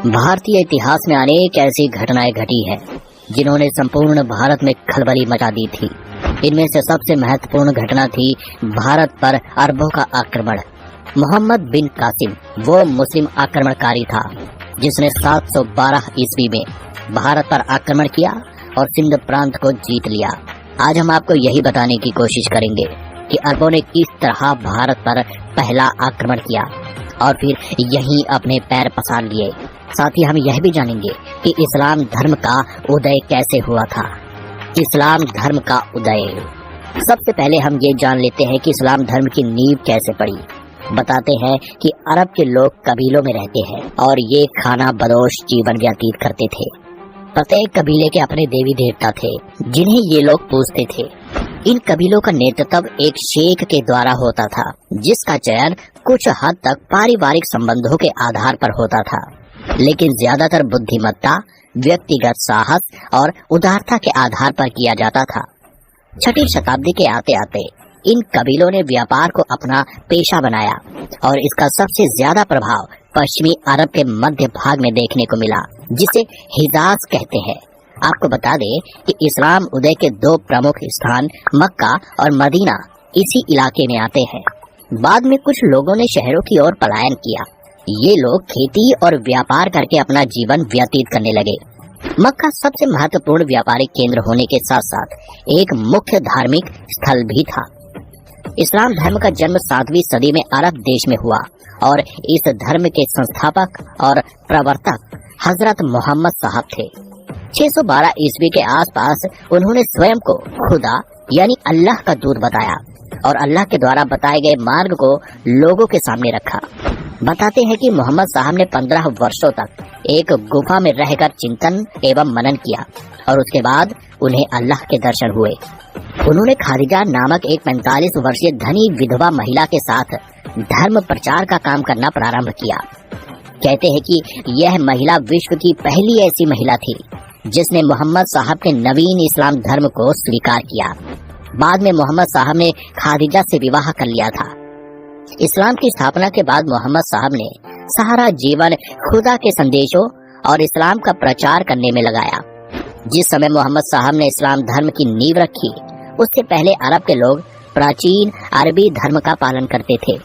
भारतीय इतिहास में अनेक ऐसी घटनाएं घटी हैं जिन्होंने संपूर्ण भारत में खलबली मचा दी थी। इनमें से सबसे महत्वपूर्ण घटना थी भारत पर अरबों का आक्रमण। मोहम्मद बिन कासिम वो मुस्लिम आक्रमणकारी था जिसने 712 ईस्वी में भारत पर आक्रमण किया और सिंध प्रांत को जीत लिया। आज हम आपको यही बताने की कोशिश करेंगे कि अरबों ने किस तरह भारत पर पहला आक्रमण किया और फिर यहीं अपने पैर पसार लिए। साथ ही हम यह भी जानेंगे कि इस्लाम धर्म का उदय कैसे हुआ था। इस्लाम धर्म का उदय। सबसे पहले हम ये जान लेते हैं कि इस्लाम धर्म की नींव कैसे पड़ी। बताते हैं कि अरब के लोग कबीलों में रहते हैं और ये खाना बदोश जीवन व्यतीत करते थे। प्रत्येक कबीले के अपने देवी देवता थे जिन्हें ये लोग पूजते थे। इन कबीलों का नेतृत्व एक शेख के द्वारा होता था जिसका चयन कुछ हद तक पारिवारिक संबंधों के आधार पर होता था, लेकिन ज्यादातर बुद्धिमत्ता, व्यक्तिगत साहस और उदारता के आधार पर किया जाता था। 6वीं शताब्दी के आते आते इन कबीलों ने व्यापार को अपना पेशा बनाया और इसका सबसे ज्यादा प्रभाव पश्चिमी अरब के मध्य भाग में देखने को मिला जिसे हिजाज कहते हैं। आपको बता दें कि इस्लाम उदय के 2 प्रमुख स्थान मक्का और मदीना इसी इलाके में आते हैं। बाद में कुछ लोगों ने शहरों की ओर पलायन किया। ये लोग खेती और व्यापार करके अपना जीवन व्यतीत करने लगे। मक्का सबसे महत्वपूर्ण व्यापारिक केंद्र होने के साथ साथ एक मुख्य धार्मिक स्थल भी था। इस्लाम धर्म का जन्म 7वीं सदी में अरब देश में हुआ और इस धर्म के संस्थापक और प्रवर्तक हजरत मोहम्मद साहब थे। 612 ईस्वी के आसपास उन्होंने स्वयं को खुदा यानी अल्लाह का दूत बताया और अल्लाह के द्वारा बताए गए मार्ग को लोगों के सामने रखा। बताते हैं कि मोहम्मद साहब ने 15 वर्षों तक एक गुफा में रहकर चिंतन एवं मनन किया और उसके बाद उन्हें अल्लाह के दर्शन हुए। उन्होंने खादिजा नामक एक 45 वर्षीय धनी विधवा महिला के साथ धर्म प्रचार का काम करना प्रारंभ किया। कहते हैं कि यह महिला विश्व की पहली ऐसी महिला थी जिसने मोहम्मद साहब के नवीन इस्लाम धर्म को स्वीकार किया। बाद में मोहम्मद साहब ने खादिजा से विवाह कर लिया था। इस्लाम की स्थापना के बाद मोहम्मद साहब ने सारा जीवन खुदा के संदेशों और इस्लाम का प्रचार करने में लगाया। जिस समय मोहम्मद साहब ने इस्लाम धर्म की नींव रखी, उससे पहले अरब के लोग प्राचीन अरबी धर्म का पालन करते थे।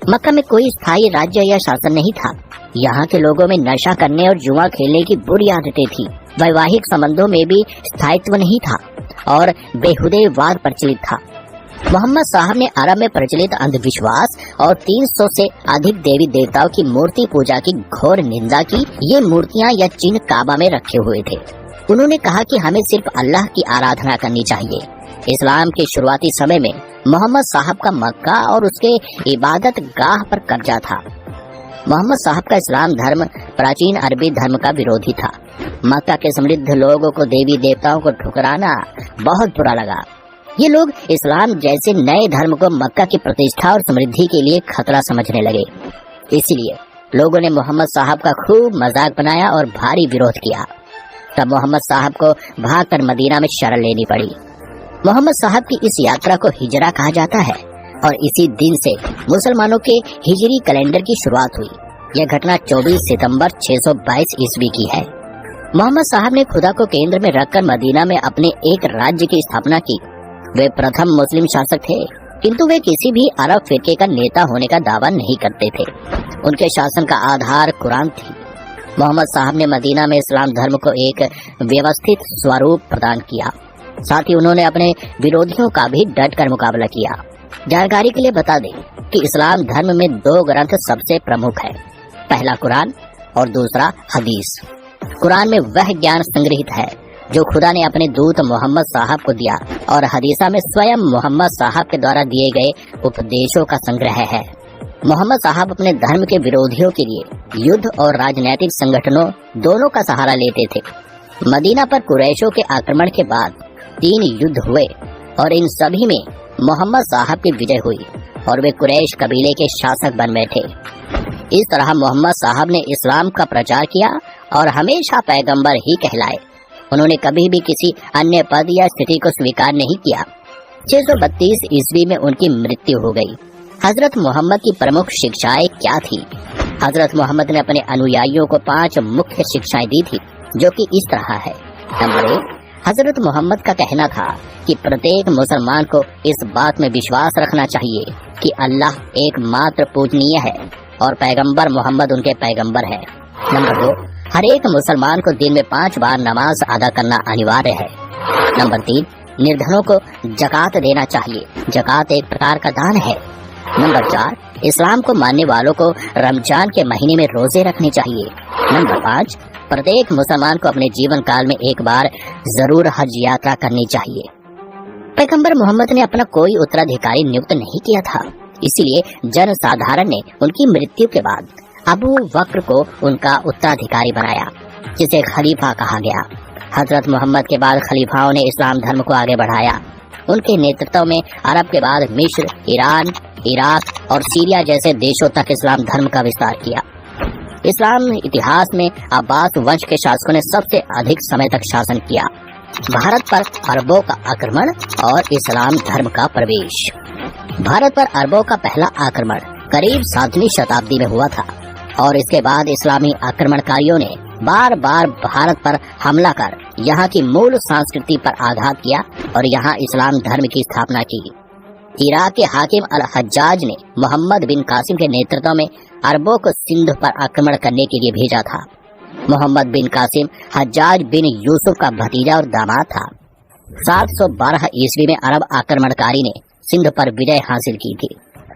मक्का में कोई स्थायी राज्य या शासन नहीं था। यहाँ के लोगों में नशा करने और जुआ खेलने की बुरी आदतें थी। वैवाहिक संबंधों में भी स्थायित्व नहीं था और बेहुदे वाद प्रचलित था। मोहम्मद साहब ने अरब में प्रचलित अंधविश्वास और 300 से अधिक देवी देवताओं की मूर्ति पूजा की घोर निंदा की। ये मूर्तियाँ या चिन्ह काबा में रखे हुए थे। उन्होंने कहा कि हमें सिर्फ अल्लाह की आराधना करनी चाहिए। इस्लाम के शुरुआती समय में मोहम्मद साहब का मक्का और उसके इबादत गाह पर कब्जा था। मोहम्मद साहब का इस्लाम धर्म प्राचीन अरबी धर्म का विरोधी था। मक्का के समृद्ध लोगों को देवी देवताओं को ठुकराना बहुत बुरा लगा। ये लोग इस्लाम जैसे नए धर्म को मक्का की प्रतिष्ठा और समृद्धि के लिए खतरा समझने लगे। इसलिए लोगों ने मोहम्मद साहब का खूब मजाक बनाया और भारी विरोध किया। तब मोहम्मद साहब को भागकर मदीना में शरण लेनी पड़ी। मोहम्मद साहब की इस यात्रा को हिजरा कहा जाता है और इसी दिन से मुसलमानों के हिजरी कैलेंडर की शुरुआत हुई। यह घटना 24 सितंबर 622 ईस्वी की है। मोहम्मद साहब ने खुदा को केंद्र में रखकर मदीना में अपने एक राज्य की स्थापना की। वे प्रथम मुस्लिम शासक थे, किंतु वे किसी भी अरब फिरके का नेता होने का दावा नहीं करते थे। उनके शासन का आधार कुरान थी। मोहम्मद साहब ने मदीना में इस्लाम धर्म को एक व्यवस्थित स्वरूप प्रदान किया। साथ ही उन्होंने अपने विरोधियों का भी डटकर मुकाबला किया। जानकारी के लिए बता दें कि इस्लाम धर्म में 2 ग्रंथ सबसे प्रमुख है। पहला कुरान और दूसरा हदीस। कुरान में वह ज्ञान संग्रहित है जो खुदा ने अपने दूत मोहम्मद साहब को दिया और हदीसा में स्वयं मोहम्मद साहब के द्वारा दिए गए उपदेशों का संग्रह है। मोहम्मद साहब अपने धर्म के विरोधियों के लिए युद्ध और राजनीतिक संगठनों दोनों का सहारा लेते थे। मदीना पर कुरैशों के आक्रमण के बाद 3 युद्ध हुए और इन सभी में मोहम्मद साहब की विजय हुई और वे कुरैश कबीले के शासक बन बैठे। इस तरह मोहम्मद साहब ने इस्लाम का प्रचार किया और हमेशा पैगंबर ही कहलाए। उन्होंने कभी भी किसी अन्य पद या स्थिति को स्वीकार नहीं किया। 632 ईस्वी में उनकी मृत्यु हो गई। हजरत मोहम्मद की प्रमुख शिक्षाएं क्या थी? हजरत मोहम्मद ने अपने अनुयायियों को 5 मुख्य शिक्षाएं दी थी, जो कि इस तरह है। नंबर 1, हजरत मोहम्मद का कहना था कि प्रत्येक मुसलमान को इस बात में विश्वास रखना चाहिए कि अल्लाह एकमात्र पूजनीय है और पैगंबर मोहम्मद उनके पैगंबर है। नंबर 2, हर एक मुसलमान को दिन में 5 बार नमाज अदा करना अनिवार्य है। नंबर 3, निर्धनों को जकात देना चाहिए, जकात एक प्रकार का दान है। नंबर 4, इस्लाम को मानने वालों को रमजान के महीने में रोजे रखने चाहिए। नंबर 5, प्रत्येक मुसलमान को अपने जीवन काल में एक बार जरूर हज यात्रा करनी चाहिए। पैगंबर मोहम्मद ने अपना कोई उत्तराधिकारी नियुक्त नहीं किया था, इसीलिए जन साधारण ने उनकी मृत्यु के बाद अबू बकर को उनका उत्तराधिकारी बनाया, जिसे खलीफा कहा गया। हजरत मोहम्मद के बाद खलीफाओं ने इस्लाम धर्म को आगे बढ़ाया। उनके नेतृत्व में अरब के बाद मिस्र, ईरान, इराक और सीरिया जैसे देशों तक इस्लाम धर्म का विस्तार किया। इस्लाम इतिहास में अब्बास वंश के शासकों ने सबसे अधिक समय तक शासन किया। भारत पर अरबों का आक्रमण और इस्लाम धर्म का प्रवेश। भारत पर अरबों का पहला आक्रमण करीब 7वीं शताब्दी में हुआ था और इसके बाद इस्लामी आक्रमणकारियों ने बार बार भारत पर हमला कर यहाँ की मूल संस्कृति पर आघात किया और यहाँ इस्लाम धर्म की स्थापना की। इराक के हाकिम अल हज्जाज ने मोहम्मद बिन कासिम के नेतृत्व में अरबों को सिंध पर आक्रमण करने के लिए भेजा था। मोहम्मद बिन कासिम हज्जाज बिन यूसुफ का भतीजा और दामाद था। 712 ईस्वी में अरब आक्रमणकारी ने सिंध पर विजय हासिल की थी।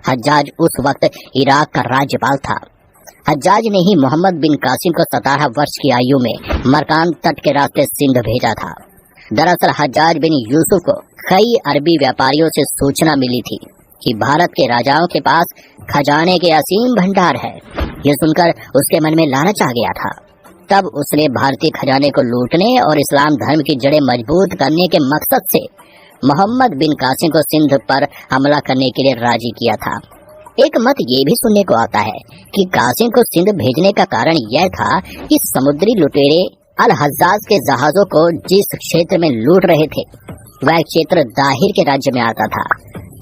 हज्जाज उस वक्त इराक का राज्यपाल था। हज्जाज ने ही मोहम्मद बिन कासिम को 17 वर्ष की आयु में मरकान तट के रास्ते सिंध भेजा था। दरअसल हज्जाज बिन यूसुफ को कई अरबी व्यापारियों से सूचना मिली थी कि भारत के राजाओं के पास खजाने के असीम भंडार है। ये सुनकर उसके मन में लालच आ गया था। तब उसने भारतीय खजाने को लूटने और इस्लाम धर्म की जड़ें मजबूत करने के मकसद से मोहम्मद बिन कासिम को सिंध पर हमला करने के लिए राजी किया था। एक मत ये भी सुनने को आता है कि कासिम को सिंध भेजने का कारण यह था कि समुद्री लुटेरे अल हज्जाज के जहाजों को जिस क्षेत्र में लूट रहे थे वह क्षेत्र दाहिर के राज्य में आता था।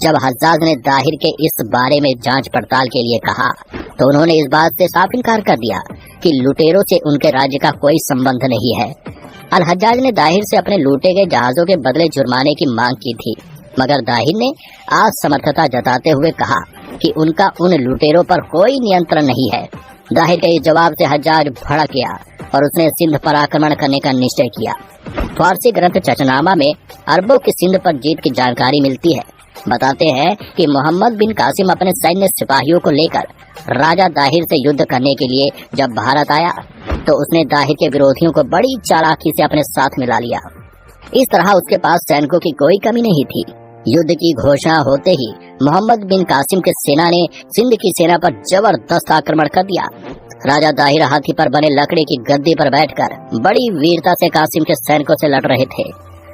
जब हज्जाज ने दाहिर के इस बारे में जांच पड़ताल के लिए कहा तो उन्होंने इस बात से साफ इनकार कर दिया कि लुटेरों से उनके राज्य का कोई संबंध नहीं है। अल हज्जाज ने दाहिर से अपने लूटे गए जहाजों के बदले जुर्माने की मांग की थी, मगर दाहिर ने असमर्थता जताते हुए कहा कि उनका उन लुटेरों पर कोई नियंत्रण नहीं है। दाहिर के इस जवाब से हज्जाज भड़क गया और उसने सिंध पर आक्रमण करने का निश्चय किया। फारसी ग्रंथ चचनामा में अरबों की सिंध पर जीत की जानकारी मिलती है। बताते हैं कि मोहम्मद बिन कासिम अपने सैन्य सिपाहियों को लेकर राजा दाहिर से युद्ध करने के लिए जब भारत आया तो उसने दाहिर के विरोधियों को बड़ी चालाकी से अपने साथ मिला लिया। इस तरह उसके पास सैनिकों की कोई कमी नहीं थी। युद्ध की घोषणा होते ही मोहम्मद बिन कासिम के सेना ने सिंध की सेना पर जबरदस्त आक्रमण कर दिया। राजा दाहिर हाथी पर बने लकड़ी की गद्दी पर बैठकर बड़ी वीरता से कासिम के सैनिकों से लड़ रहे थे।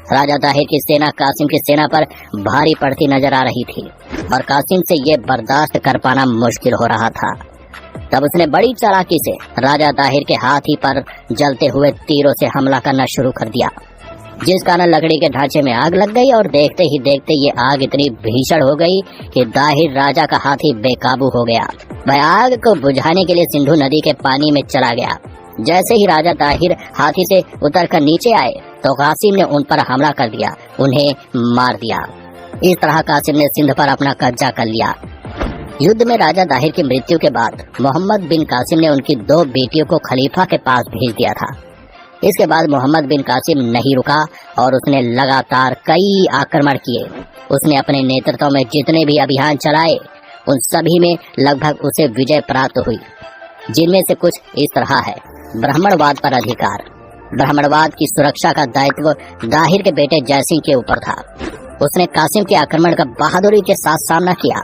राजा दाहिर की सेना कासिम की सेना पर भारी पड़ती नजर आ रही थी और कासिम से ये बर्दाश्त कर पाना मुश्किल हो रहा था। तब उसने बड़ी चालाकी से राजा दाहिर के हाथी पर जलते हुए तीरों से हमला करना शुरू कर दिया, जिस कारण लकड़ी के ढांचे में आग लग गई और देखते ही देखते ये आग इतनी भीषण हो गई कि दाहिर राजा का हाथी बेकाबू हो गया। वह आग को बुझाने के लिए सिंधु नदी के पानी में चला गया। जैसे ही राजा दाहिर हाथी से उतरकर नीचे आए तो कासिम ने उन पर हमला कर दिया, उन्हें मार दिया। इस तरह कासिम ने सिंध पर अपना कब्जा कर लिया। युद्ध में राजा दाहिर की मृत्यु के बाद मोहम्मद बिन कासिम ने उनकी 2 बेटियों को खलीफा के पास भेज दिया था। इसके बाद मोहम्मद बिन कासिम नहीं रुका और उसने लगातार कई आक्रमण किए। उसने अपने नेतृत्व में जितने भी अभियान चलाए उन सभी में लगभग उसे विजय प्राप्त हुई, जिनमें से कुछ इस तरह है। ब्राह्मणवाद पर अधिकार। ब्राह्मणवाद की सुरक्षा का दायित्व दाहिर के बेटे जयसिंह के ऊपर था। उसने कासिम के आक्रमण का बहादुरी के साथ सामना किया,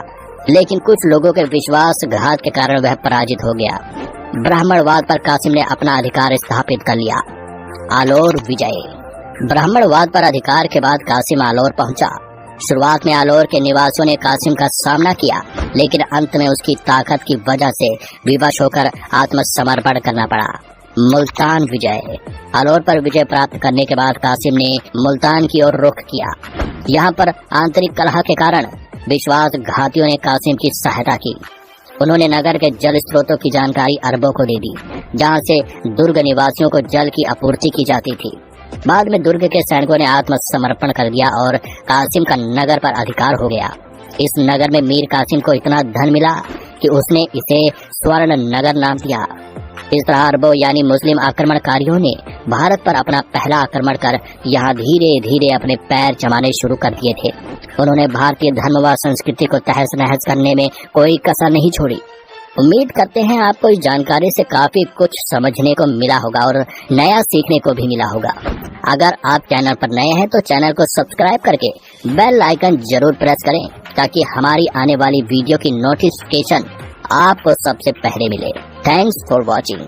लेकिन कुछ लोगों के विश्वासघात के कारण वह पराजित हो गया। ब्राह्मणवाद पर कासिम ने अपना अधिकार स्थापित कर लिया। आलोर विजय। ब्राह्मणवाद पर अधिकार के बाद कासिम आलोर पहुंचा। शुरुआत में आलोर के निवासियों ने कासिम का सामना किया, लेकिन अंत में उसकी ताकत की वजह से विवश होकर आत्मसमर्पण करना पड़ा। मुल्तान विजय। आलोर पर विजय प्राप्त करने के बाद कासिम ने मुल्तान की ओर रुख किया। यहाँ पर आंतरिक कलह के कारण विश्वासघातियों ने कासिम की सहायता की। उन्होंने नगर के जल स्रोतों की जानकारी अरबों को दे दी, जहां से दुर्ग निवासियों को जल की आपूर्ति की जाती थी। बाद में दुर्ग के सैनिकों ने आत्मसमर्पण कर दिया और कासिम का नगर पर अधिकार हो गया। इस नगर में मीर कासिम को इतना धन मिला कि उसने इसे स्वर्ण नगर नाम दिया। इस तरह अरबों यानी मुस्लिम आक्रमणकारियों ने भारत पर अपना पहला आक्रमण कर यहाँ धीरे धीरे अपने पैर जमाने शुरू कर दिए थे। उन्होंने भारतीय धर्म व संस्कृति को तहस नहस करने में कोई कसर नहीं छोड़ी। उम्मीद करते हैं आपको इस जानकारी से काफी कुछ समझने को मिला होगा और नया सीखने को भी मिला होगा। अगर आप चैनल पर नए हैं तो चैनल को सब्सक्राइब करके बेल आइकन जरूर प्रेस करें, ताकि हमारी आने वाली वीडियो की नोटिफिकेशन आपको सबसे पहले मिले। Thanks for watching.